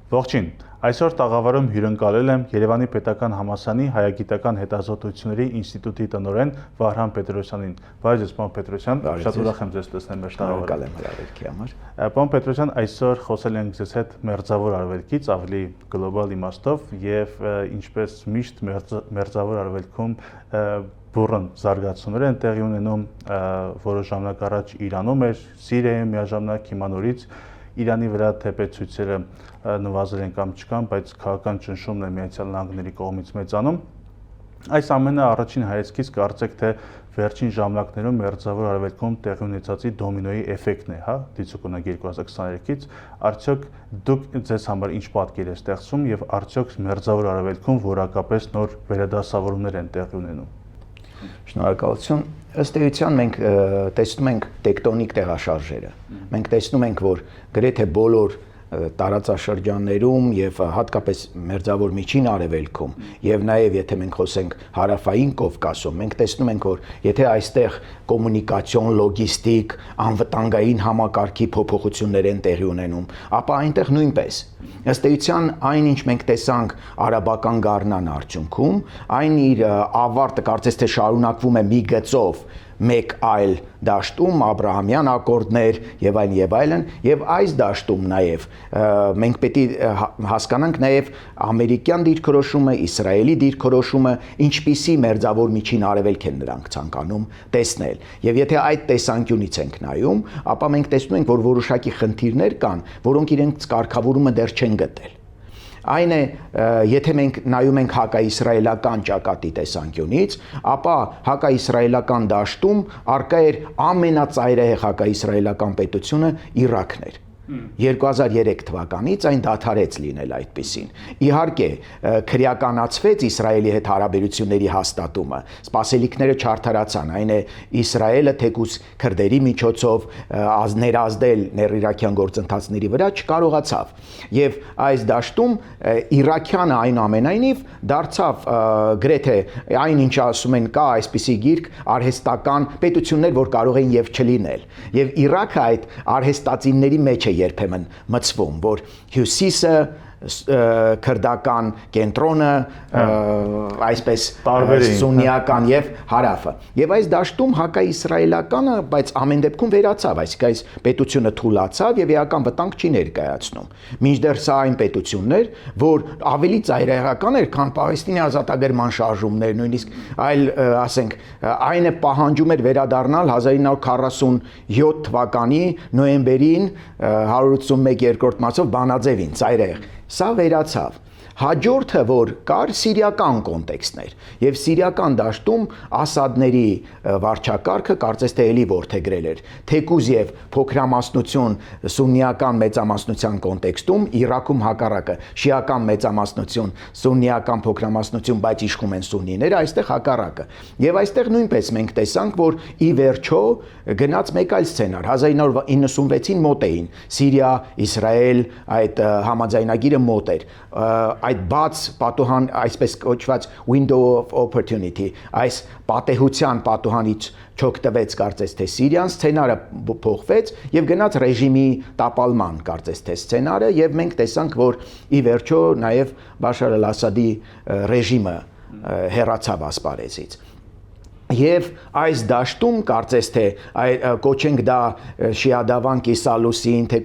Ողջույն, այսօր տաղավարում հյուրընկալել եմ Երևանի պետական համալսարանի հայագիտական հետազոտությունների ինստիտուտի տնօրեն Վահրամ Պետրոսյանին։ Բարև ձեզ, պարոն Պետրոսյան, շատ ուրախ եմ ձեզ տեսնել մեր տաղավարում։ Պարոն Պետրոսյան, այսօր խոսել ենք ձեզ հետ մերձավոր արևելքից, ավելի գլոբալ իմաստով եւ ինչպես միշտ մերձավոր արևելքում բուրըն զարգացումներ են տեղի ունենում, որոշ ժամանակ առաջ Իրանում էր, Սիրիայում միաժամանակ, հիմա նորից Իրանի վրա թեպեցույցերը նվազել են կամ չկան, բայց քաղաքական ճնշումն է Միացյալ Նահանգների կողմից մեծանում։ Այս ամենը առաջին հայացքից կարծեք թե վերջին ժամանակներում մերձավոր արևելքում տեղի ունեցածի դոմինոյի էֆեկտն է, հա, դիցուկունակ 2023-ից, արդյոք դուք ձեզ համար ինչ պատկեր է ստեղծում եւ արդյոք մերձավոր արևելքում որակապես նոր վերադասավորումներ են տեղի ունենում։ Շնորհակալություն։ Ըստ էության մենք տեսնում ենք տեկտոնիկ տեղաշարժերը։ Մենք տեսնում ենք, որ գրեթե բոլոր տարածաշրջաններում եւ հատկապես մերձավոր միջին արևելքում եւ նաեւ եթե մենք խոսենք հարավային Կովկասում, մենք տեսնում ենք, որ եթե այստեղ կոմունիկացիոն, լոգիստիկ, անվտանգային համակարգի փոփոխություններ են տեղի ունենում, ապա այնտեղ նույնպես ըստ էության այն ինչ մենք տեսանք արաբական գարնան արդյունքում, այն իր ավարտը կարծես թե շարունակվում է մի գծով մեկ այլ դաշտում, Աբրահամյան ակորդներ եւ այլն, եւ այս դաշտում նաեւ մենք պետք է հասկանանք նաեւ ամերիկյան դիրքորոշումը, Իսրայելի դիրքորոշումը, ինչպիսի մերձավոր միջին արևելք են նրանք ցանկանում տեսնել։ Եվ եթե այդ տեսանկյունից ենք նայում, ապա մենք տեսնում ենք, որ որոշակի խնդիրներ կան, որոնք իրենց կարգավորումը դեռ չեն գտել։ Այն է, եթե մենք նայում ենք հակաիսրայելական ճակատի տեսանկյունից, ապա հակաիսրայելական դաշտում առկա էր ամենածայրահեղ հակաիսրայելական պետությունը Իրաքն էր։ 2003 թվականից այն դադարեց լինել այդպիսին։ Իհարկե, քրեականացվեց Իսրայելի հետ հարաբերությունների հաստատումը, սպասելիքները չարդարացան, այն է Իսրայելը թեկուզ քրդերի միջոցով ներազդել ներիրաքյան գործընթացների վրա չկարողացավ։ Եվ այս դաշտում Իրաքյանը այնուամենայնիվ դարձավ գրեթե այն ինչ ասում են կա այսպիսի գիրք արհեստական պետություններ, որ կարող են եւ չլինել։ Եվ Իրաքը այդ արհեստածինների մեջ է երբեմն մցվում, որ հյուսիսը քրդական կենտրոնը, այսպես սուննիական եւ հարավը։ Եվ այս դաշտում հակաիսրայելականը, բայց ամեն դեպքում վերացավ, այսինքն այս պետությունը թուլացավ եւ էական վտանգ չի ներկայացնում։ Մինչդեռ սա այն պետությունն էր, որ ավելի ծայրահեղական էր, քան Պաղեստինի ազատագրման շարժումներ, նույնիսկ այլ, ասենք, այն է պահանջում էր վերադառնալ 1947 թվականի նոյեմբերին 181 մասով Բանաձևին, ծայրահեղ։ Սա վերացավ։ Հաջորդը, որ կար, սիրիական կոնտեքստն էր, եւ սիրիական դաշտում Ասադների վարչակարգը կարծես թե էլի որդեգրել էր, թեկուզ եւ փոքրամասնություն սուննիական մեծամասնության կոնտեքստում, Իրաքում հակառակը, շիական մեծամասնություն, սուննիական փոքրամասնություն, բայց իշխում են սուննիները, այստեղ հակառակը։ Եվ այստեղ նույնպես մենք տեսանք, որ ի վերջո գնաց մեկ այլ սցենար, 1996-ին մոտ էին, Սիրիա, Իսրայել, այդ համաձայնագիրը մոտ էր, այդ բաց պատուհան, այսպես կոչված window of opportunity, այս պատեհության պատուհանից չօգտվեց կարծես թե Սիրիան, սցենարը փոխվեց եւ գնաց ռեժիմի տապալման կարծես թե սցենարը եւ մենք տեսանք, որ ի վերջո նաեւ Բաշար al-Ասադի ռեժիմը հեռացավ ասպարեզից։ Եվ այս դաշտում կարծես թե կոչենք դա շիադավան կիսալուսին, թե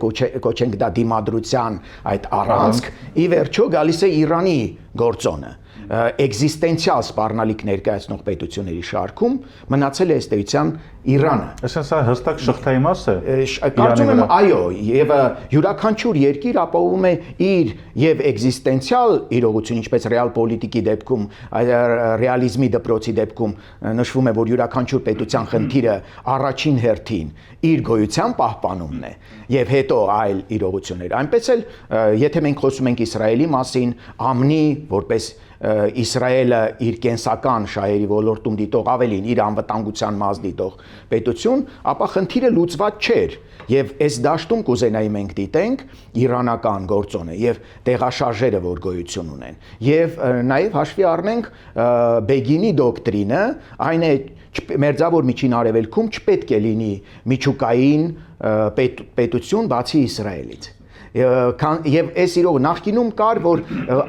կոչենք դա դիմադրության այդ առանցք, ի վերջո գալիս է Իրանի գործոնը։ Էգզիստենցիալ սպառնալիք ներկայացնող պետությունների շարքում մնացել է ըստ էության Իրանը։ Այսինքն սա հստակ շղթայի մաս է։ Կարծում եմ այո, եւ յուրաքանչյուր երկիր ապահովում է իր եւ էգզիստենցիալ իրողություն, ինչպես ռեալ պոլիտիկի դեպքում, ռեալիզմի դպրոցի դեպքում նշվում է, որ յուրաքանչյուր պետության խնդիրը առաջին հերթին իր գոյության պահպանումն է եւ հետո այլ իրողություններ։ Այնպես էլ եթե մենք խոսում ենք Իսրայելի մասին, ԱՄՆ-ի որպես Իսրայելը իր կենսական շահերի ոլորտում դիտող ավելին իր անվտանգության մաս դիտող պետություն, ապա խնդիրը լուծված չէր եւ այս դաշտում կուզենայի մենք դիտենք իրանական գործոնը եւ տեղաշարժերը, որ գոյություն ունեն եւ նաեւ հաշվի առնենք Բեգինի դոկտրինը, այն է մերձավոր միջին արևելքում չպետք է լինի միջուկային պետություն բացի Իսրայելից։ Եվ այս իրոք նախկինում կար, որ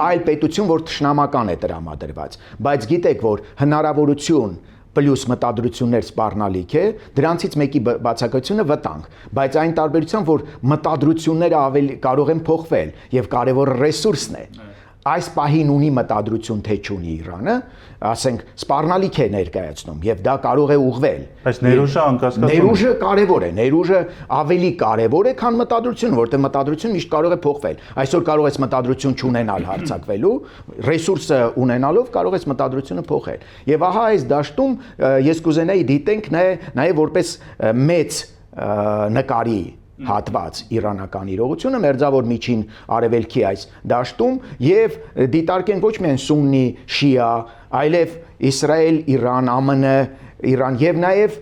այլ պետություն, որ թշնամական է տրամադրված, բայց գիտեք, որ հնարավորություն պլյուս մտադրություններ սպառնալիք է, դրանցից մեկի բացակայությունը վտանգ, բայց այն տարբերությամբ, որ մտադրությունները ավելի կարող են փոխվել եւ կարևորը ռեսուրսն է։ Այս պահին ունի մտադրություն թե չունի Իրանը, ասենք սպառնալիք է ներկայացնում եւ դա կարող է ուղղվել։ Բայց ներուժը անկասկած ներուժը կարևոր է, ներուժը ավելի կարևոր է, քան մտադրությունը, որտեղ մտադրությունը միշտ կարող է փոխվել։ Այսօր կարող ես մտադրություն չունենալ հարձակվելու, ռեսուրսը ունենալով կարող ես մտադրությունը փոխել։ Եվ ահա այս դաշտում ես կուզենայի դիտենք նաեւ որպես մեծ նկարի հատված իրանական իրողությունը մերձավոր միջին արևելքի այս դաշտում եւ դիտարկենք ոչ միայն սուննի, շիա, այլև Իսրայել, Իրան, ԱՄՆ, Իրան եւ նաեւ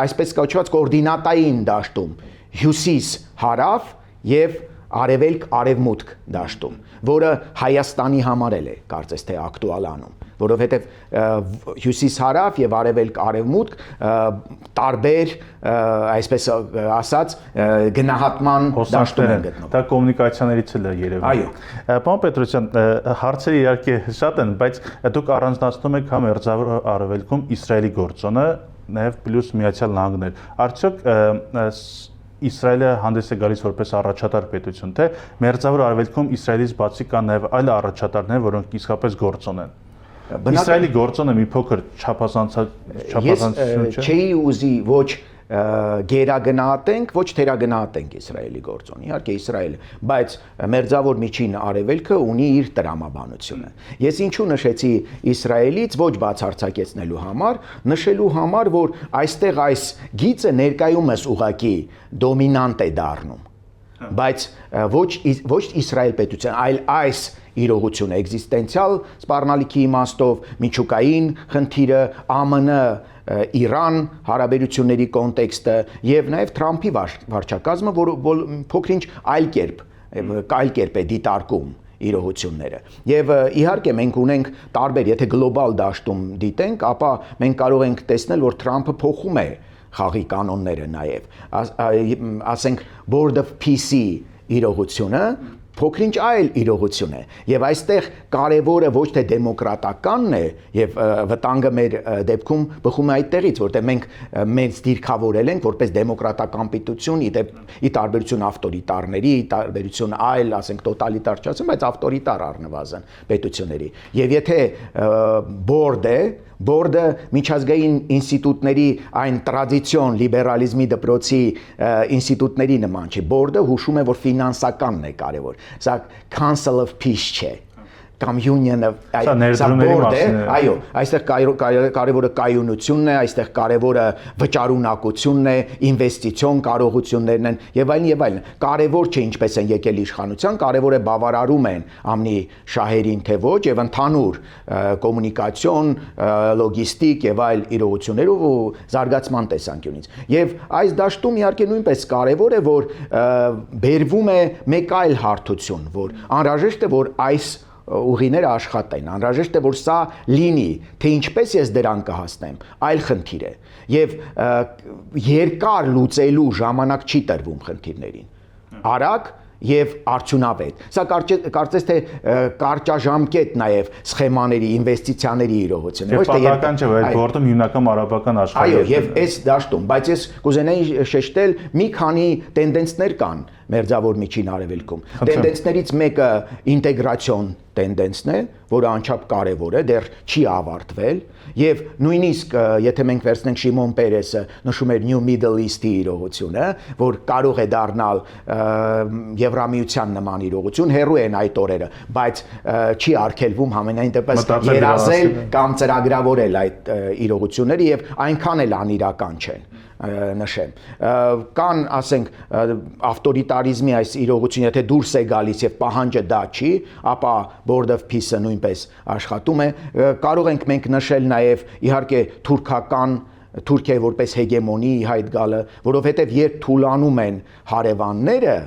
այսպես կոչված կոորդինատային դաշտում հյուսիս, հարավ եւ արևելք, արևմուտք դաշտում, որը Հայաստանի համար է կարծես թե ակտուալանում, որովհետև հյուսիս-հարավ եւ արևելք-արևմուտք տարբեր, այսպես ասած, գնահատման դաշտում են գտնվում։ Դա կոմունիկացիաներից էլ է երևում։ Այո։ Պարոն Պետրոսյան, հարցերը իհարկե շատ են, բայց դուք առանձնացնում եք հա մերձավոր արևելքում Իսրայելի գործոնը, նաեւ պլյուս Միացյալ Նահանգներ։ Արդյոք Իսրայելը հանդես է գալիս որպես առաջատար պետություն, թե մերձավոր արևելքում Իսրայելից բացի կան նաև այլ առաջատարներ, որոնք իսկապես գործոն են։ Իսրայելի գործոնը մի փոքր չափազանցություն չէ։ Չի ուզի ոչ գերագնահատենք, ոչ թերագնահատենք Իսրայելի գործոնը։ Իհարկե Իսրայելը, բայց մերձավոր միջին արևելքը ունի իր տրամաբանությունը։ Ես ինչու նշեցի Իսրայելից ոչ բացարձակեցնելու համար, նշելու համար, որ այստեղ այս գիծը ներկայումս ուղղակի դոմինանտ է դառնում։ Բայց ոչ Իսրայել պետության, այլ այս իրողությունը էգզիստենցիալ սպառնալիքի իմաստով, միջուկային խնդիրը, ԱՄՆ Իրան հարաբերությունների կոնտեքստը եւ նաեւ Թրամփի վարչակազմը, որ փոքրինչ այլ կերպ է դիտարկում իրողությունները։ Եվ իհարկե մենք ունենք տարբեր, եթե գլոբալ դաշտում դիտենք, ապա մենք կարող ենք տեսնել, որ Թրամփը փոխում է խաղի կանոնները նաեւ, ասենք Board of Peace-ի իրողությունը փոքրինչ այլ իրողություն է եւ այստեղ կարևորը ոչ թե դեմոկրատականն է եւ վտանգը մեր դեպքում բխում է այդտեղից, որտեղ մենք մեծ դիրքավորել ենք որպես դեմոկրատական պետություն, ի տարբերություն ավտորիտարների, ի տարբերություն այլ, ասենք տոտալիտար չասեմ, բայց ավտորիտար առնվազն պետությունների։ Եվ եթե բորդը միջազգային ինստիտուտների այն տրադիցիոն լիբերալիզմի դպրոցի ինստիտուտների նման չի։ Բորդը հուշում է, որ ֆինանսականն է կարևոր։ Սա Council of Peace չէ։ Կամ Union of այո, այստեղ կարևորը կայունությունն է, այստեղ կարևորը վճարունակությունն է, ինվեստիցիոն կարողություններն են եւ այլն։ Կարևոր չէ ինչպես են եկել իշխանության, կարևոր է բավարարում են ամնի շահերին թե ոչ եւ ընդհանուր կոմունիկացիոն, լոգիստիկ եւ այլ իրողություններով ու զարգացման տեսանկյունից։ Եվ այս դաշտում իհարկե նույնպես կարևոր է, որ բերվում է մեկ այլ հարթություն, որ անհրաժեշտ է, որ այս ուղիները աշխատեն, անհրաժեշտ է, որ սա լինի, թե ինչպես ես դրան կհասնեմ, այլ խնդիր է եւ երկար լուծելու ժամանակ չի տրվում խնդիրներին։ Արագ եւ արդյունավետ։ Սա կարծես թե կարճաժամկետ նաեւ սխեմաների, ինվեստիցիաների իրողություն է։ Ոչ թե պատահական չէ, որ այդ բորդում հիմնական արաբական աշխարհի։ Այո, եւ այս դաշտում, բայց ես կուզենայի շեշտել մի քանի տենդենսներ կան մերձավոր միջին արևելքում։ Տենդենսներից մեկը ինտեգրացիոն տենդենսն է, որը անչափ կարևոր է, դեռ չի ավարտվել, եւ նույնիսկ եթե մենք վերցնենք Շիմոն Պերեսը նշում էր New Middle East-ի իրողությունը, որ կարող է դառնալ Եվրամիության նման իրողություն, հեռու են այդ օրերը, բայց չի արգելվում համենայն դեպս երազել կամ ծրագրավորել այդ իրողությունները եւ այնքան էլ անիրական չեն նշեմ։ Կան, ասենք, ավտորիտարիզմի այս իրողությունը, եթե դուրս է գալիս եւ պահանջը դա չի, ապա Board of Peace-ը նույնպես աշխատում է։ Կարող ենք մենք նշել նաեւ իհարկե Թուրքիայի որպես հեգեմոնի հայտ գալը, որովհետեւ երբ թուլանում են հարևանները,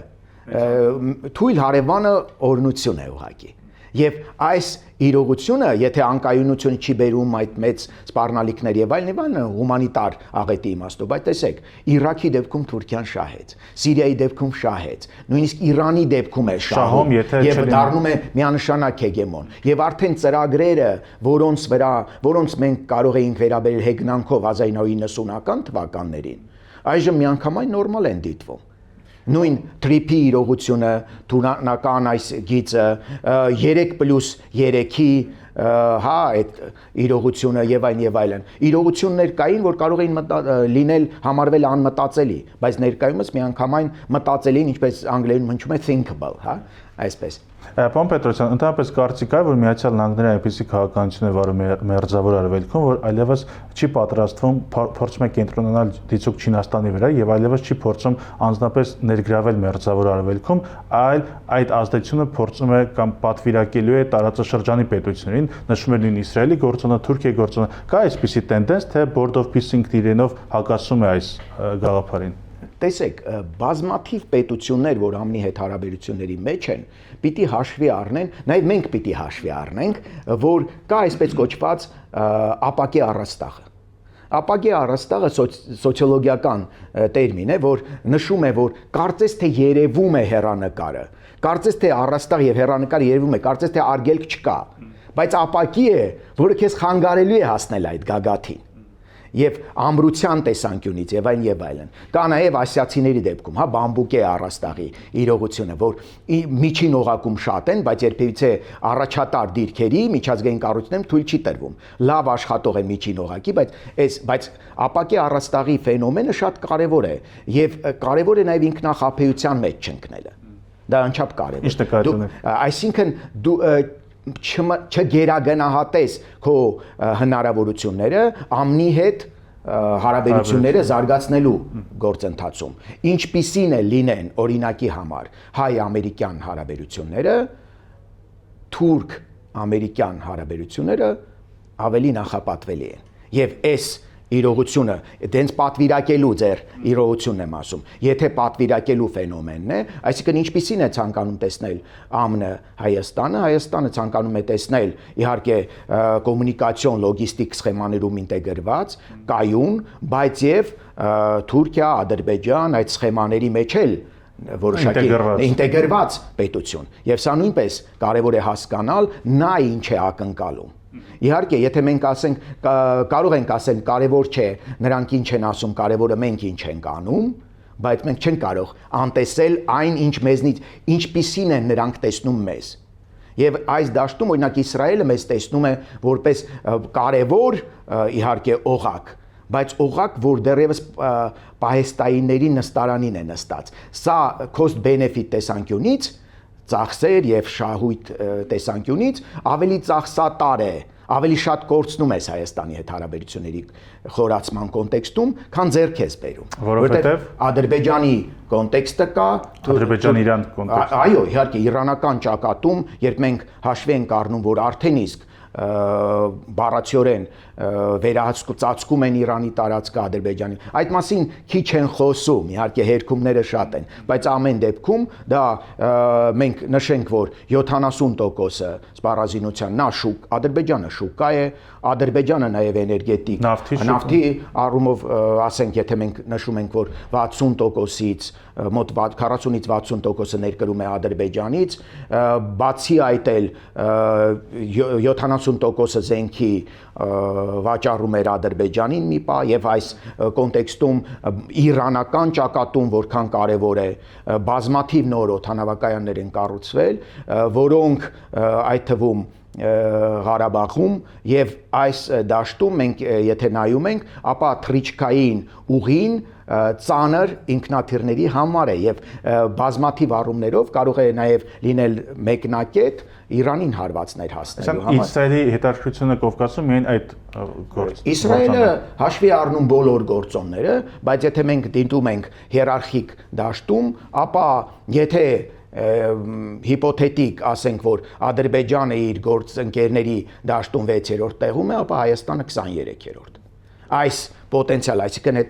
թույլ հարևանը օրնություն է ուղղակի։ Եվ այս իրողությունը, եթե անկայունությունը չի բերում այդ մեծ սպառնալիքներ եւ այլն, հումանիտար աղետի իմաստով, բայց տեսեք, Իրաքի դեպքում Թուրքիան շահեց, Սիրիայի դեպքում շահեց, նույնիսկ Իրանի դեպքում է շահում եւ դառնում է միանշանակ հեգեմոն։ Եվ արդեն ծրագրերը, որոնց մենք կարող էինք վերաբերել հեգնանքով 1990-ական թվականներին, այժմ միանգամայն նորմալ են դիտվում։ Նույն թրիփի իրողությունը, թուրքական այս գիծը 3+3-ի այդ իրողությունը եւ այլն։ Իրողություններ կային, որ կարող էին լինել համարվել անմտածելի, բայց ներկայումս միանգամայն մտածելի են, ինչպես անգլերեն հնչում է thinkable, այսպես։ Պարոն Պետրոսյան, ընդհանրապես կարծիք կա, որ Միացյալ Նահանգները այնպիսի քաղաքականություն է վարում մերձավոր արևելքում, որ այլևս չի պատրաստվում փորձում է կենտրոնանալ դիցուք Չինաստանի վրա եւ այլևս չի փորձում անձնապես ներգրավել մերձավոր արևելքում, այլ այդ ազդեցությունը փորձում է կամ պատվիրակելու է տարածաշրջանի պետություններին, նշում է նույն Իսրայելի գործոնը, Թուրքիայի գործոնը։ Կա այսպիսի տենդենս, թե Board of Peace-ը իրենով հակասում է այս գաղափարին։ Տեսեք, բազմաթիվ պետություններ, որ ԱՄՆ-ի հետ հարաբերությունների մեջ են, պիտի հաշվի առնեն, նաև մենք պիտի հաշվի առնենք, որ կա այսպես կոչված ապակե առաստաղը։ Ապակե առաստաղը սոցիոլոգիական տերմին է, որ նշում է, որ կարծես թե երևում է հեռանկարը, կարծես թե առաստաղ եւ հեռանկարը երևում է, կարծես թե արգելք չկա, բայց ապակի է, որը քեզ խանգարելու է հասնել այդ գագաթին։ Եվ ամրության տեսանկյունից եւ այլն։ Կա նաեւ ասիացիների դեպքում, բամբուկե առաստաղի իրողությունը, որ միջին օղակում շատ են, բայց երբևիցե առաջատար դիրքերի միջազգային կառույցներում թույլ չի տրվում։ Լավ աշխատող է միջին օղակի, բայց ապակե առաստաղի ֆենոմենը շատ կարեւոր է եւ կարեւոր է նաեւ ինքնախապեյության մեջ չընկնելը։ Դա անչափ կարեւոր է։ Ինչ նկատի ունեք։ Այսինքն դու չգերագնահատես քո հնարավորությունները ԱՄՆ-ի հետ հարաբերությունները զարգացնելու գործընթացում։ Ինչպիսին է լինեն օրինակի համար հայ-ամերիկյան հարաբերությունները, թուրք-ամերիկյան հարաբերությունները ավելի նախապատվելի են։ Եվ այս իրողությունը, դենց պատվիրակելու ձեր իրողությունն եմ ասում, եթե պատվիրակելու ֆենոմենն է, այսինքն ինչպիսին է ցանկանում տեսնել ԱՄՆ Հայաստանը ցանկանում է տեսնել իհարկե կոմունիկացիոն լոգիստիկ սխեմաներում ինտեգրված, կայուն, բայց եւ Թուրքիա, Ադրբեջան այդ սխեմաների մեջ էլ որոշակի ինտեգրված պետություն։ Եվ սա նույնպես կարևոր է հասկանալ նա ինչ է ակնկալում։ Իհարկե, եթե մենք ասենք, կարող ենք ասել, կարևոր չէ, նրանք ինչ են ասում, կարևորը մենք ինչ ենք անում, բայց մենք չենք կարող անտեսել այն, ինչ մեզնից, ինչպիսին են նրանք տեսնում մեզ։ Եվ այս դաշտում, օրինակ Իսրայելը մեզ տեսնում է որպես կարևոր, իհարկե, օղակ, բայց օղակ, որ դեռևս պահեստայինների նստարանին է նստած։ Սա cost benefit տեսանկյունից, ծախսեր եւ շահույթ տեսանկյունից ավելի ծախսատար է, ավելի շատ կորցնում ես Հայաստանի հետ հարաբերությունների խորացման կոնտեքստում, քան ձեռք ես բերում։ Որովհետեւ Ադրբեջանի կոնտեքստը կա, Ադրբեջան-Իրան կոնտեքստը։ Այո, իհարկե իրանական ճակատում, երբ մենք հաշվի ենք առնում, որ արդեն իսկ բառացիորեն վերահսկում են Իրանի տարածքը Ադրբեջանի։ Այդ մասին քիչ են խոսում, իհարկե հերքումները շատ են, բայց ամեն դեպքում դա մենք նշենք, որ 70% սպառազինության Ադրբեջանը շուկա է, Ադրբեջանը նաև էներգետիկ նավթի առումով ասենք, եթե մենք նշում ենք, որ 60%-ից մոտ 40-ից 60%-ը ներկրում է Ադրբեջանից, բացի այդ էլ 70%-ը զենքի վաճառում էր Ադրբեջանին մի պահ եւ այս կոնտեքստում իրանական ճակատում որքան կարեւոր է բազմաթիվ նոր օդանավակայաններ են կառուցվել, որոնք այդ թվում Ղարաբաղում եւ այս դաշտում մենք եթե նայում ենք, ապա թրիչքային ուղին ծանր ինքնաթիռների համար է եւ բազմաթիվ առումներով կարող է նաեւ լինել մեկնակետ Իրանին հարվածներ հասնելու համար։ Իսրայելի հետաքրքրությունը Կովկասում միայն այդ գործը։ Իսրայելը հաշվի առնում բոլոր գործոնները, բայց եթե մենք դիտում ենք հիերարխիկ դաշտում, ապա եթե հիպոթետիկ ասենք, որ Ադրբեջանը իր գործընկերների դաշտում 6-րդ տեղում է, ապա Հայաստանը 23-րդ։ Այս պոտենցիալ, այսինքն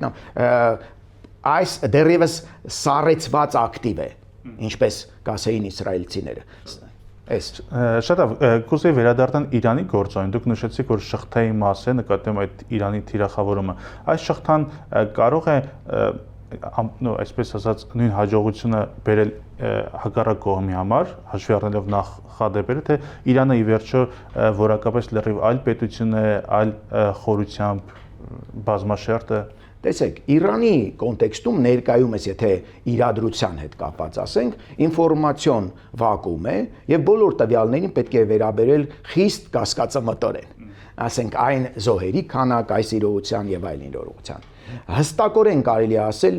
այս դեռևս սառեցված ակտիվ է, ինչպես կասեին իսրայելցիները։ Շատ կուզեի վերադառնալ Իրանի գործոնին։ Դուք նշեցիք, որ շղթայի մաս է նկատեմ այդ Իրանի թիրախավորումը։ Այս շղթան կարող է այսպես ասած նույն հաջողությունը բերել հակառակ կողմի համար, հաշվի առնելով նախադեպերը, թե Իրանը ի վերջո որակապես լրիվ այլ պետություն է, այլ խորությամբ բազմաշերտ է։ Տեսեք, Իրանի կոնտեքստում ներկայումս եթե իրադրության հետ կապված ասենք, ինֆորմացիոն վակուում է եւ բոլոր տվյալներին պետք է վերաբերել խիստ կասկածամտորեն։ Ասենք այն զոհերի քանակ, այս իրողության եւ այլ իրողության։ Հստակորեն կարելի է ասել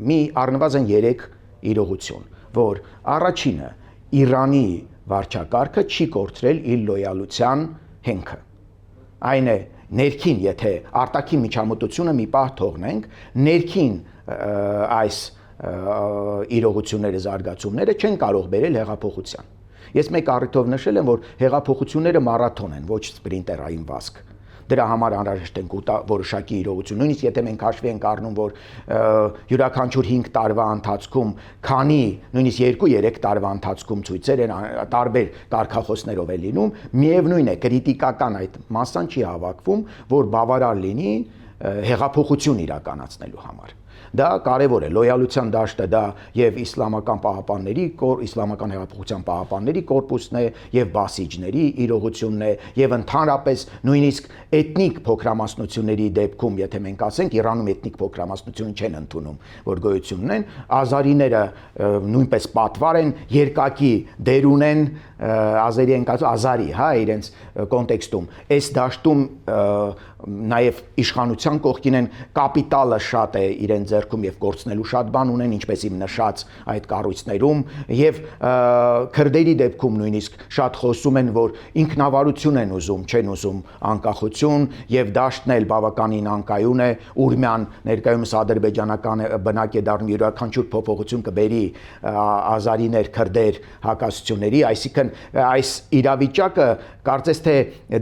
մի առնվազն 3 իրողություն, որ առաջինը Իրանի վարչակարգը չի կորցրել իր լոյալության հենքը։ Այն է ներքին, եթե արտաքին միջամտությունը մի պահ թողնենք, ներքին այս իրողությունները, զարգացումները չեն կարող բերել հեղափոխության։ Ես մեկ առիթով նշել եմ, որ հեղափոխությունները մարաթոն են, ոչ սպրինտերային վազք։ Դրա համար անհրաժեշտ են որոշակի իրողություն։ Նույնիսկ եթե մենք հաշվի ենք առնում, որ յուրաքանչյուր 5 տարվա ընթացքում քանի, նույնիսկ 2-3 տարվա ընթացքում ցույցեր են տարբեր կարգախոսներով է լինում, միևնույն է քրիտիկական այդ մասան չի հավաքվում, որ բավարար լինի հեղափոխություն իրականացնելու համար։ Դա կարևոր է, լոյալության դաշտը դա եւ իսլամական հեղափոխության պահապանների կորպուսն է եւ բասիջների իրողությունն է եւ ընդհանրապես նույնիսկ էթնիկ փոքրամասնությունների դեպքում, եթե մենք ասենք Իրանում էթնիկ փոքրամասնություն չեն ընդունում, որ գոյություն ունեն, ազարիները նույնպես պատվար են, երկակի դեր ունեն, ազերի են կասում, ազարի, հա, իրենց կոնտեքստում։ Այս դաշտում նաև իշխանության կողքին են կապիտալը շատ է իրենց ձեռքում եւ կորցնելու շատ բան ունեն, ինչպես իմ նշած այդ կառույցներում եւ քրդերի դեպքում նույնիսկ շատ խոսում են, որ ինքնավարություն են ուզում, չեն ուզում անկախություն եւ դաշտն էլ բավականին անկայուն է, Ուրմյան ներկայումս ադրբեջանական բնակ է դառնում, յուրաքանչյուր փոփոխություն կբերի ազարիներ, քրդեր հակասությունների, այսինքն այս իրավիճակը կարծես թե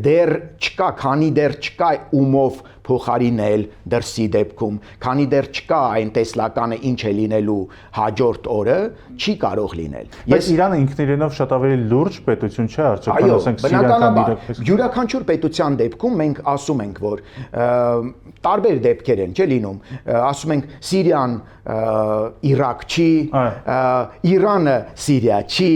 դեռ չկա, քանի դեռ չկա ումով փոխարինել դրսի դեպքում, քանի դեռ չկա այն տեսլականը ինչ է լինելու հաջորդ օրը, չի կարող լինել։ Բայց Իրանը ինքն իրենով շատ ավելի լուրջ պետություն չէ, արդյոք այո, ասենք բնականաբար յուրաքանչյուր պետության դեպքում մենք ասում ենք, որ տարբեր դեպքեր են, չէ՞ լինում, ասում ենք Սիրիան Իրաք չի, Իրանը Սիրիա չի,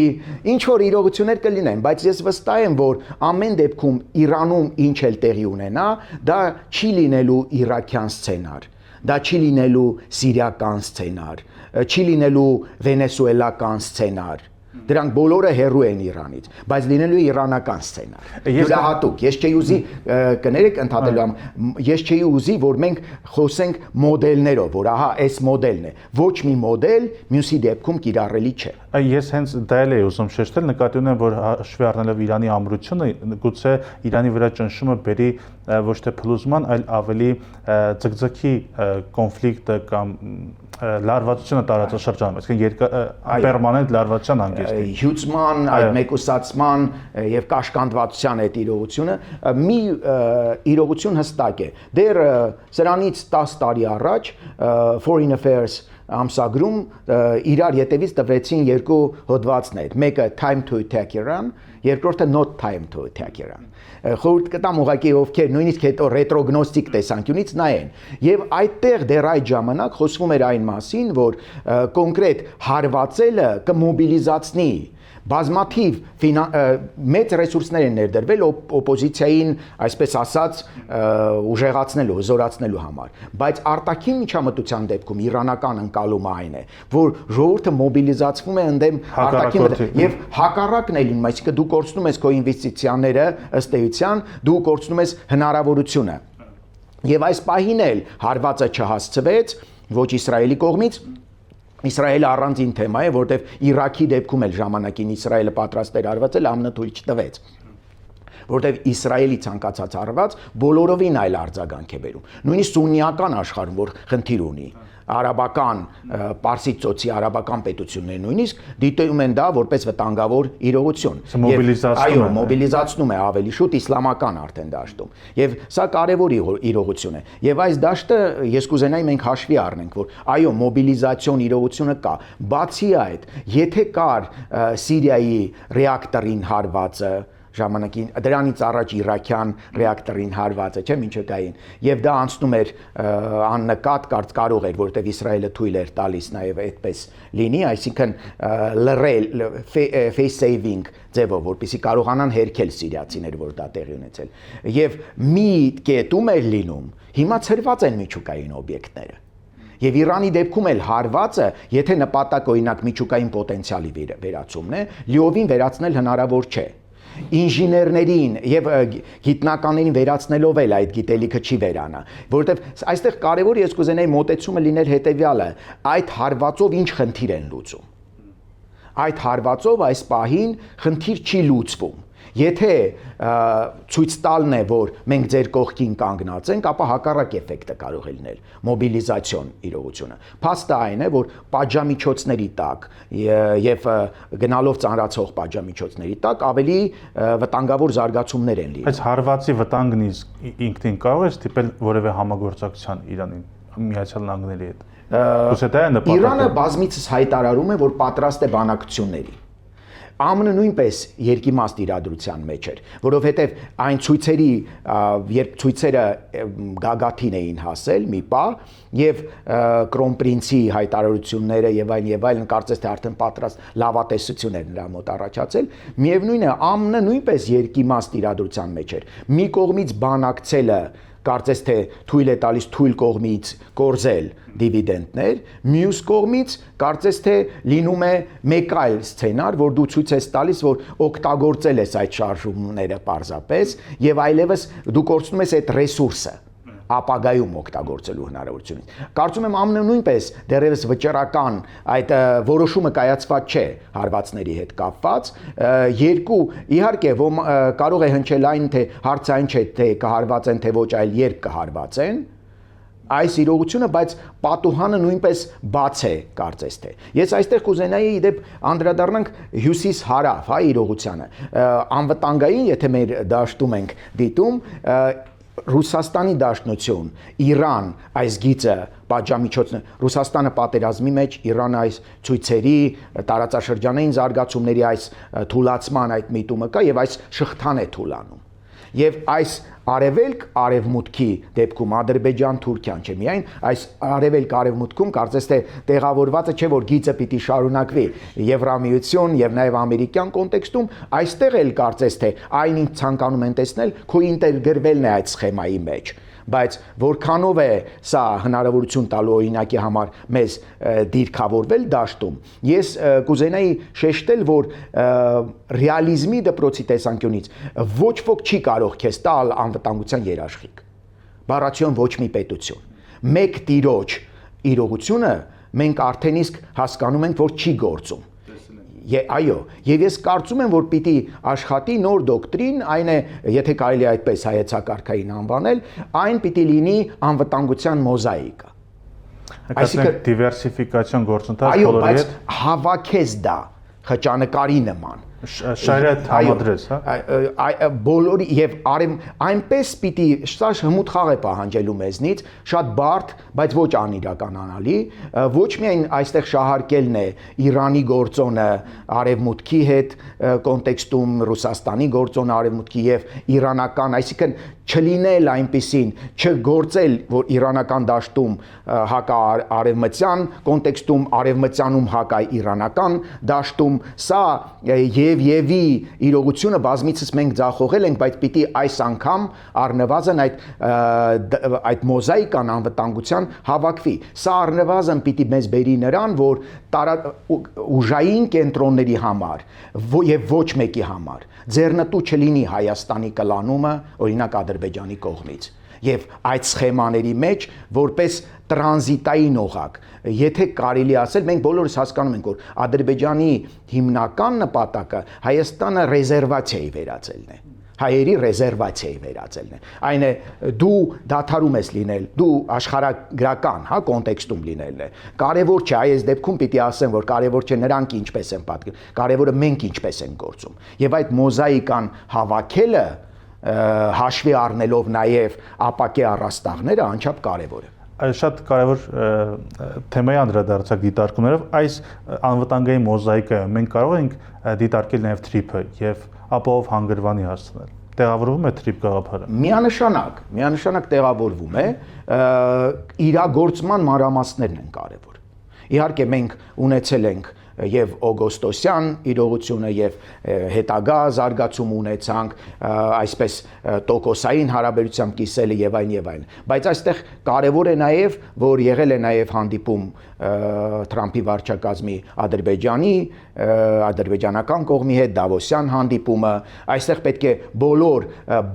ինչ որ իրողություններ կլինեն, բայց ես վստահ եմ, որ ամեն դեպքում Իրանում ինչ էլ տեղի ունենա, դա չի լինելու իրաքյան սցենար, դա չի լինելու սիրիական սցենար, չի լինելու վենեսուելական սցենար։ Դրանք բոլորը հեռու են Իրանից, բայց լինելու է իրանական սցենար։ Յուրահատուկ, ես չէի ուզի կներեք ընդհատելու եմ, ես չէի ուզի, որ մենք խոսենք մոդելներով, որ ահա այս մոդելն է։ Ոչ մի մոդել մյուսի դեպքում կիրառելի չէ։ Ես հենց դա էլ էի ուզում շեշտել, նկատի ունեմ, որ հաշվի առնելով Իրանի ամրությունը, գուցե Իրանի վրա ճնշումը բերի ոչ թե փլուզման, այլ ավելի ձգձգի կոնֆլիկտը կամ լարվածությունը տարածաշրջանում, այսինքն պերմանենտ լարվածության հանգիստի։ Հյուծման, այդ մեկուսացման եւ կաշկանդվածության այդ իրողությունը մի իրողություն հստակ է։ Դեռ սրանից 10 տարի առաջ Foreign Affairs ամսագրում իրար ետևից տվեցին երկու հոդվածներ, մեկը Time to Attack Iran, երկրորդը Not Time to Attack Iran։ Խորհուրդ կտամ ուղղակի ովքեր նույնիսկ հետո ռետրոգնոստիկ տեսանկյունից նայեն։ Եվ այդտեղ դեռ այդ ժամանակ խոսվում էր այն մասին, որ կոնկրետ հարվածելը կմոբիլիզացնի բազմաթիվ մեծ ռեսուրսներ են ներդրվել օպոզիցիային, այսպես ասած, ուժեղացնելու, հզորացնելու համար, բայց արտաքին միջամտության դեպքում իրանական ընկալումը այն է, որ ժողովուրդը մոբիլիզացվում է ընդդեմ արտաքին եւ հակառակն է լինում, այսինքն դու կորցնում ես քո ինվեստիցիաները ըստ էության, դու կորցնում ես հնարավորությունը։ Եվ այս պահին էլ հարվածը չհասցվեց ոչ Իսրայելի կողմից, Իսրայելը առանձին թեմա է, որտեղ Իրաքի դեպքում էլ ժամանակին Իսրայելը պատրաստ էր արվածել, ԱՄՆ թույլ չտվեց, որտեղ Իսրայելի ցանկացած արված բոլորովին այլ արձագանք է բերում։ Նույնիսկ սուննիական աշխարհում, որ խնդիր ունի, արաբական Պարսից ծոցի արաբական պետությունները նույնիսկ դիտում են դա որպես վտանգավոր իրողություն։ Այո, մոբիլիզացնում է ավելի շուտ իսլամական արդեն դաշտում։ Եվ սա կարևոր իրողություն է։ Եվ այս դաշտը ես կուզենայի մենք հաշվի առնենք, որ այո, մոբիլիզացիոն իրողությունը կա։ Բացի այդ, եթե կար Սիրիայի ռեակտորին հարվածը ժամանակին դրանից առաջ իրաքյան ռեակտորին հարվածը, չէ՞, միջուկային, եւ դա անցնում էր աննկատ կարող էր, որովհետեւ Իսրայելը թույլ էր տալիս նաեւ այդպես լինի, այսինքն լրել face saving ձևով, որպեսզի կարողանան հերքել սիրիացիներ, որ դա տեղի ունեցել։ Եվ մի կետում էր լինում, հիմա ցրված են միջուկային օբյեկտները։ Եվ Իրանի դեպքում էլ հարվածը, եթե նպատակ օրինակ միջուկային պոտենցիալի վերացումն է, լիովին վերացնել հնարավոր չէ։ Ինժեներներին եւ գիտնականներին վերացնելով էլ այդ գիտելիքը չի վերանա, որովհետեւ այստեղ կարեւոր ես կուզենայի մոտեցումը լինել հետեւյալը, այդ հարվածով ինչ խնդիր են լուծում։ Այդ հարվածով այս պահին խնդիր չի լուծվում։ Եթե ցույց տալն է, որ մենք ձեր կողքին կանգնած ենք, ապա հակառակ էֆեկտը կարող է լինել մոբիլիզացիոն իրողությունը։ Փաստը այն է, որ պատժամիջոցների տակ եւ գնալով ծանրացող պատժամիջոցների տակ ավելի վտանգավոր զարգացումներ են լինում։ Այս հարվածի վտանգն ինքնին կարող է ստիպել որևէ համագործակցության Իրանին Միացյալ Նահանգների հետ։ Իրանը բազմիցս հայտարարում է, որ պատրաստ է բանակցությունների։ ԱՄՆ նույնպես երկիմաստ իրադրության մեջ էր, որովհետև այն ցույցերի, երբ ցույցերը գագաթին էին հասել մի պահ, եւ Կրոնպրինցի հայտարարությունները եւ այլն, կարծես թե արդեն պատրաստ լավատեսություն էր նրա մոտ առաջացել, միևնույն է ԱՄՆ նույնպես երկիմաստ իրադրության մեջ էր։ Մի կողմից բանակցելը կարծես թե թույլ է տալիս թույլ կողմից կորզել դիվիդենդներ, մյուս կողմից կարծես թե լինում է մեկ այլ սցենար, որ դու ցույց ես տալիս, որ օգտագործել ես այդ շարժումները պարզապես եւ այլևս դու կորցնում ես այդ ռեսուրսը ապագայում օգտագործելու հնարավորությունից։ Կարծում եմ ԱՄՆ նույնպես դեռևս վճռական այդ որոշումը կայացված չէ հարվածների հետ կապված։ Երկու իհարկե կարող է հնչել այն թե հարցը այն չէ թե կհարվածեն թե ոչ, այլ երբ կհարվածեն այս իրողությունը, բայց պատուհանը նույնպես բաց է կարծես թե։ Ես այստեղ կուզենայի իդեպ անդրադառնանք հյուսիս-հարավ, հա, իրողությանը։ Անվտանգային, եթե մեր դաշտում ենք դիտում, Ռուսաստանի դաշնություն, Իրան այս գիծը պատժամիջոցն Ռուսաստանը պատերազմի մեջ, Իրանը այս ցույցերի տարածաշրջանային զարգացումների այս թուլացման այդ միտումը կա եւ այս շղթան է թուլանում։ Եվ այս արևելք-արևմուտքի դեպքում Ադրբեջան, Թուրքիան չէ միայն, այս արևելք-արևմուտքում կարծես թե տեղավորվածը չէ, որ գիծը պիտի շարունակվի Եվրամիություն եւ նաեւ ամերիկյան կոնտեքստում, այստեղ էլ կարծես թե այն ինչ ցանկանում են տեսնել, քո ինտեգրվելն է այդ սխեմայի մեջ։ Բայց որքանով է սա հնարավորություն տալու օրինակի համար մեզ դիրքավորվել դաշտում, ես կուզենայի շեշտել, որ ռեալիզմի դպրոցի տեսանկյունից ոչ ոք չի կարող քեզ տալ անվտանգության երաշխիք։ Բառացիոն ոչ մի պետություն։ Մեկ տիրոջ իրողությունը մենք արդեն իսկ հասկանում ենք, որ չի գործում։ Այո, եւ ես կարծում եմ, որ պիտի աշխատի նոր դոկտրին, այն է, եթե կարելի է այդպես հայեցակարգային անվանել, այն պիտի լինի անվտանգության մոզաիկը։ Այսինքն դիվերսիֆիկացիոն գործընթաց բոլորի հետ։ Այո, բայց հավաքես դա խճանկարի նման։ Շարիաթ համադրես, հա։ Բոլորի եւ այնպես պիտի սա հմուտ խաղ է պահանջելու մեզնից, շատ բարդ, բայց ոչ անիրականանալի, ոչ միայն այստեղ շահարկելն է Իրանի գործոնը արևմուտքի հետ կոնտեքստում, Ռուսաստանի գործոնը արևմուտքի եւ իրանական, այսինքն չլինել այնպիսին, չգործել, որ իրանական դաշտում հակաարևմտյան կոնտեքստում, արևմտյանում հակաիրանական դաշտում, սա Եվի իրողությունը բազմիցս մենք ձախողել ենք, բայց պիտի այս անգամ առնվազն այդ մոզաիկան անվտանգության հավաքվի։ Սա առնվազն պիտի մեզ բերի նրան, որ ուժային կենտրոնների համար եւ ոչ մեկի համար ձեռնտու չլինի Հայաստանի կլանումը, օրինակ Ադրբեջանի կողմից։ Եվ այդ սխեմաների մեջ որպես տրանզիտային օղակ, եթե կարելի ասել, մենք բոլորս հասկանում ենք, որ Ադրբեջանի հիմնական նպատակը Հայաստանը ռեզերվացիայի վերածելն է։ հայերի ռեզերվացիայի վերածելն է։ Այն է դու դադարում ես լինել, դու աշխարհագրական, հա, կոնտեքստում լինելն է։ Կարևոր չէ, այս դեպքում պիտի ասեմ, որ կարևոր չէ նրանք ինչպես են պատկերում, կարևորը մենք ինչպես ենք գործում։ Եվ այդ մոզաիկան հավաքելը հաշվի առնելով նաև ապակե առաստաղները անչափ կարևոր է։ Այս շատ կարևոր թեմայի անդրադարձակ դիտարկումներով այս անվտանգային մոզաիկը մենք կարող ենք դիտարկել նաև թրիփը եւ ապահով հանգրվանի հասցնել։ Տեղավորվում է թրիփ գաղափարը։ Միանշանակ տեղավորվում է, իրագործման մանրամասներն են կարևոր։ Իհարկե մենք ունեցել ենք եւ օգոստոսյան իրողությունը եւ հետագա զարգացում ունեցանք, այսպես տոկոսային հարաբերությամբ կիսելը եւ այն, բայց այստեղ կարեւոր է նաեւ, որ եղել է նաեւ հանդիպում Թրամփի վարչակազմի ադրբեջանական կողմի հետ Դավոսյան հանդիպումը, այստեղ պետք է բոլոր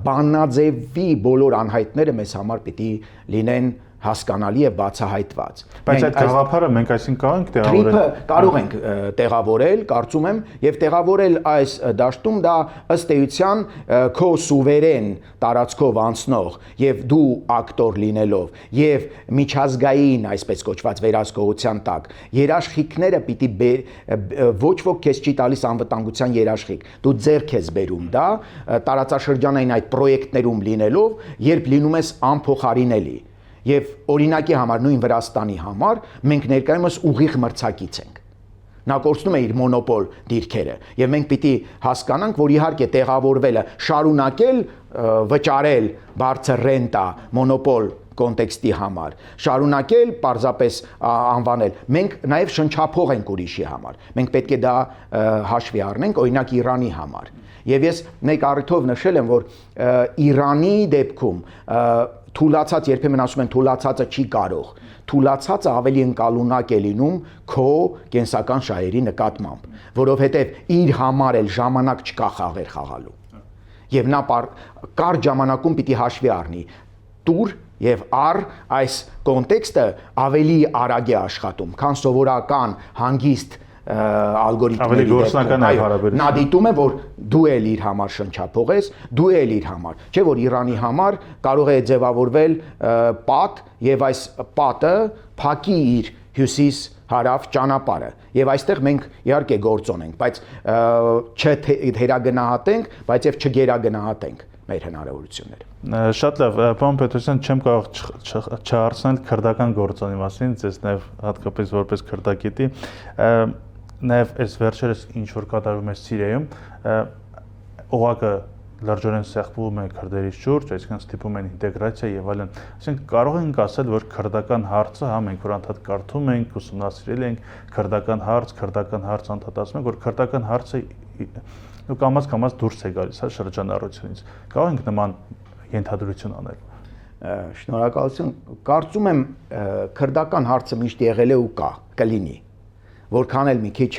բանաձևի բոլոր անհայտները մեզ համար պիտի լինեն հասկանալի եւ բացահայտված։ Բայց այդ գաղափարը մենք այսին կարող ենք տեղավորել։ Կարող ենք տեղավորել, կարծում եմ, եւ տեղավորել այս դաշտում դա ըստ էության քո սուվերեն տարածքով անցնող եւ դու ակտոր լինելով եւ միջազգային, այսպես կոչված վերահսկողության տակ երաշխիքները պիտի ոչ ոք քեզ չի տալիս անվտանգության երաշխիք։ Դու ձեռք ես բերում դա տարածաշրջանային այդ պրոյեկտներում լինելով, երբ լինում ես անփոխարինելի։ Եվ օրինակի համար նույն Վրաստանի համար մենք ներկայումս ուղիղ մրցակից ենք։ Նա կորցնում է իր մոնոպոլ դիրքերը եւ մենք պիտի հասկանանք, որ իհարկե տեղավորվելը շարունակել վճարել բարձր ռենտա մոնոպոլ կոնտեքստի համար, շարունակել պարզապես անվանել։ Մենք նաև շնչափող ենք ուրիշի համար։ Մենք պետք է դա հաշվի առնենք, օրինակ Իրանի համար։ Եվ ես մեկ առիթով նշել եմ, որ Իրանի դեպքում թուլացած երբեմն ասում են թուլացածը չի կարող, թուլացածը ավելի ընկալունակ է լինում քո կենսական շահերի նկատմամբ, որովհետև իր համար էլ ժամանակ չկա խաղեր խաղալու։ Եվ նա կարճ ժամանակում պիտի հաշվի առնի տուր եւ առ այս կոնտեքստը ավելի արագ է աշխատում, քան սովորական հանգիստ ալգորիթմների գործնական հարաբերություն։ Նա դիտում է, որ դու էլ իր համար շնչափող ես, դու էլ իր համար, չէ՞ որ Իրանի համար կարող է ձևավորվել պատ եւ այս պատը փակի իր հյուսիս հարավ ճանապարհը։ Եւ այստեղ մենք իհարկե գործոն ենք, բայց չհերագնահատենք, բայց եւ չգերագնահատենք մեր հնարավորությունները։ Շատ լավ, պարոն Պետրոսյան, չեմ կարող չհարցնել քրդական գործոնի մասին, ձեզ նաև հատկապես որպես քրդագետի, նաև այս վերջերս ինչ որ կատարվում է Սիրիայում, օղակը լրջորեն սեղմվում է քրդերի շուրջ, այսինքն ստիպում են ինտեգրացիա եւ այլն։ Այսինքն կարող ենք ասել, որ քրդական հարցը, հա մենք որ անդադ կարդում ենք, ուսումնասիրել ենք քրդական հարց անդադ ասում ենք, որ քրդական հարցը ու կամաց դուրս է գալիս հա շրջանառությունից։ Կարող ենք նման ենթադրություն անել։ Շնորհակալություն։ Կարծում եմ քրդական հարցը միշտ եղել է ու կլինի, որքան էլ մի քիչ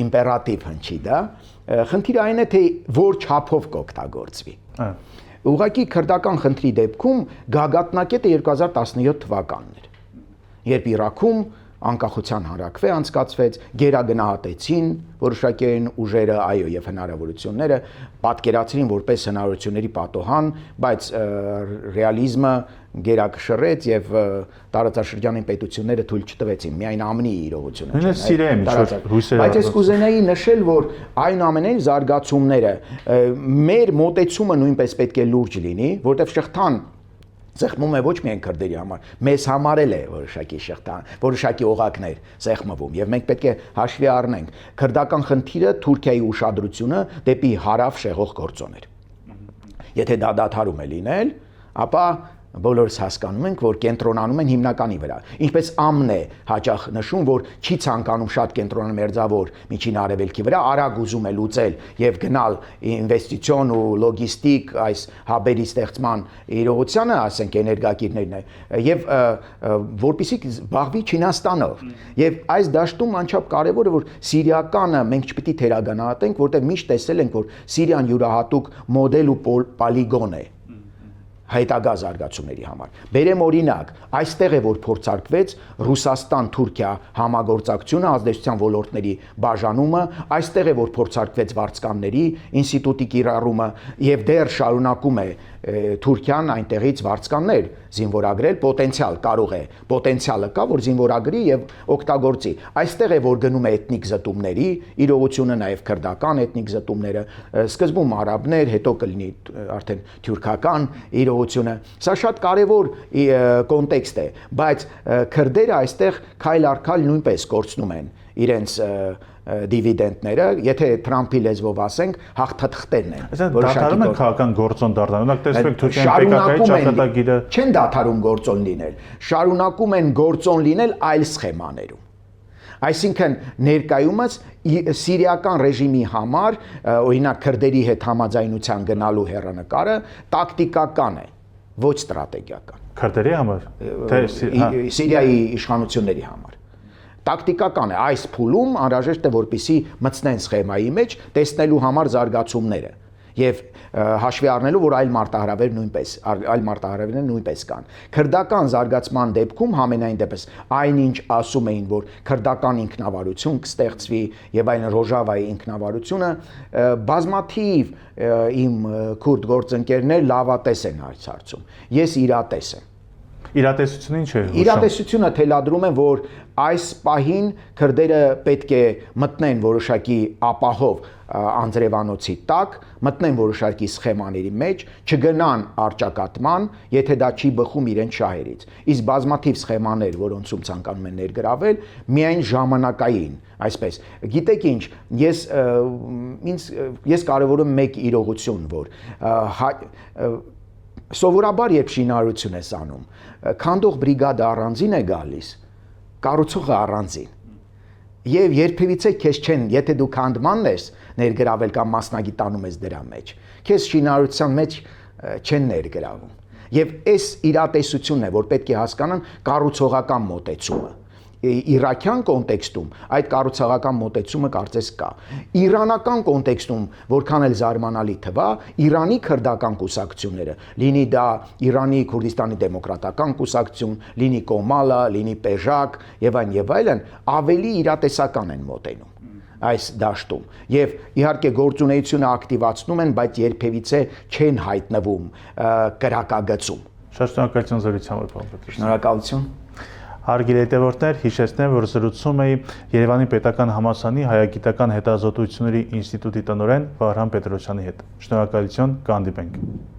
իմպերատիվ հնչի դա, խնդիրը այն է, թե որ չափով կօգտագործվի։ Ուղղակի քրդական խնդրի դեպքում գագաթնակետը 2017 թվականն էր, երբ Իրաքում անկախության հանրաքվե անցկացվեց, գերագնահատեցին որոշակի ուժերը, այո, եւ հնարավորությունները պատկերացրին որպես հնարավորությունների պատոհան, բայց ռեալիզմը գերակշռեց եւ տարածաշրջանային պետությունները թույլ չտվեցին, միայն ԱՄՆ-ի իրողությունը։ Նույնիսկ Սիրիայում ինչ-որ հույսեր։ Բայց ես կուզենայի նշել, որ այնուամենայնիվ զարգացումները մեր մոտեցումը նույնպես պետք է լուրջ լինի, որտեղ շղթան սեղմում է ոչ միայն քրդերի համար, մեզ համար էլ է որոշակի օղակներ սեղմվում եւ մենք պետք է հաշվի առնենք քրդական խնդիրը Թուրքիայի ուշադրությունը դեպի հարավ շեղող գործոն էր։ Եթե դա դադարում է լինել, ապա բոլորս հասկանում ենք, որ կենտրոնանում են հիմնականի վրա։ Ինչպես ԱՄՆ-ն է հաճախ նշում, որ չի ցանկանում շատ կենտրոնալ մերձավոր միջին արևելքի վրա, արագ ուզում է լուծել եւ գնալ ինվեստիցիոն ու լոգիստիկ այս հաբերի ստեղծման իրողությանը, ասենք էներգակիրներն է, եւ որպեսզի զբաղվի Չինաստանով։ Եվ այս դաշտում անչափ կարեւոր է, որ սիրիականը մենք չպիտի թերագնահատենք, որտեղ միշտ տեսել ենք, որ Սիրիան յուրահատուկ մոդել ու պոլիգոն է։ հետագա զարգացումների համար։ Բերեմ օրինակ, այստեղ է որ փորձարկվեց Ռուսաստան-Թուրքիա համագործակցությունը, ազդեցության ոլորտների բաժանումը, այստեղ է որ փորձարկվեց վարձկանների ինստիտուտի կիրառումը եւ դեռ շարունակում է Թուրքիան այնտեղից վարձկաններ զինվորագրել, պոտենցիալ կարող է, պոտենցիալը կա, որ զինվորագրի եւ օգտագործի։ Այստեղ է որ գնում է էթնիկ զտումների իրողությունը, նաեւ քրդական էթնիկ զտումները, սկզբում արաբներ, հետո կլինի արդեն թյուրքական իրողությունը։ Սա շատ կարևոր կոնտեքստ է, բայց քրդերը այստեղ քայլ առ քայլ նույնպես կորցնում են իրենց դիվիդենդները, եթե Թրամփի լեզվով ասենք, հաղթաթղթերն են։ Այսինքն դադարում են քաղաքական գործոն դառնալ։ Օրինակ տեսեք Թուրքիայի PKK-ի ճակատագիրը չեն դադարում գործոն լինել, շարունակում են գործոն լինել այլ սխեմաներում։ Այսինքն ներկայումս սիրիական ռեժիմի համար, օրինակ քրդերի հետ համաձայնության գնալու հեռանկարը տակտիկական է, ոչ ստրատեգիական։ քրդերի համար, թե Սիրիայի իշխանությունների համար։ Տակտիկական է, այս փուլում անհրաժեշտ է որպեսզի մտցնեն սխեմայի մեջ տեսնելու համար զարգացումները եւ հաշվի առնելու, որ այլ մարտահրավերներ նույնպես կան։ Քրդական զարգացման դեպքում համենայն դեպս այնինչ ասում էին, որ քրդական ինքնավարություն կստեղծվի եւ այն Ռոժավայի ինքնավարությունը, բազմաթիվ իմ քուրդ գործընկերներ լավատես են այս հարցում։ Ես իրատես եմ։ Իրատեսությունը ինչ է հուշում։ Իրատեսությունը թելադրում է, որ այս պահին քրդերը պետք է մտնեն որոշակի ապահով անձրևանոցի տակ, մտնեն որոշակի սխեմաների մեջ, չգնան առճակատման, եթե դա չի բխում իրենց շահերից։ Իսկ բազմաթիվ սխեմաներ, որոնցում ցանկանում են ներգրավել, միայն ժամանակային, այսպես։ Գիտեք ինչ, ես կարևորում եմ մեկ իրողություն, որ սովորաբար երբ շինարարություն ես անում, քանդող բրիգադը առանձին է գալիս, կառուցողը առանձին։ Եվ երբևիցե քեզ չեն, եթե դու քանդմանն ես ներգրավել կամ մասնագիտանում ես դրա մեջ, քեզ շինարարության մեջ չեն ներգրավում։ Եվ այս իրատեսությունն է, որ պետք է հասկանան կառուցողական մոտեցումը։ Իրաքյան կոնտեքստում այդ կառուցողական մոտեցումը կարծես կա։ Իրանական կոնտեքստում, որքան էլ զարմանալի թվա, Իրանի քրդական կուսակցությունները, լինի դա Իրանի Քուրդիստանի դեմոկրատական կուսակցություն, լինի Կոմալա, լինի Պեժակ եւ այլն, ավելի իրատեսական են մոտենում այս դաշտում։ Եվ իհարկե գործունեությունը ակտիվացնում են, բայց երբևիցե չեն հայտնվում կրակագծում։ Շատ շնորհակալություն զրույցի համար, պարոն Պետրոսյան։ Շնորհակալություն։ Հարգելի հետևորդներ, հիշեցնեմ, որ զրուցում էի Երևանի Պետական Համալսարանի Հայագիտական հետազոտությունների ինստիտուտի տնօրեն Վահրամ Պետրոսյանի հետ։ Շնորհակալություն, կհանդիպենք։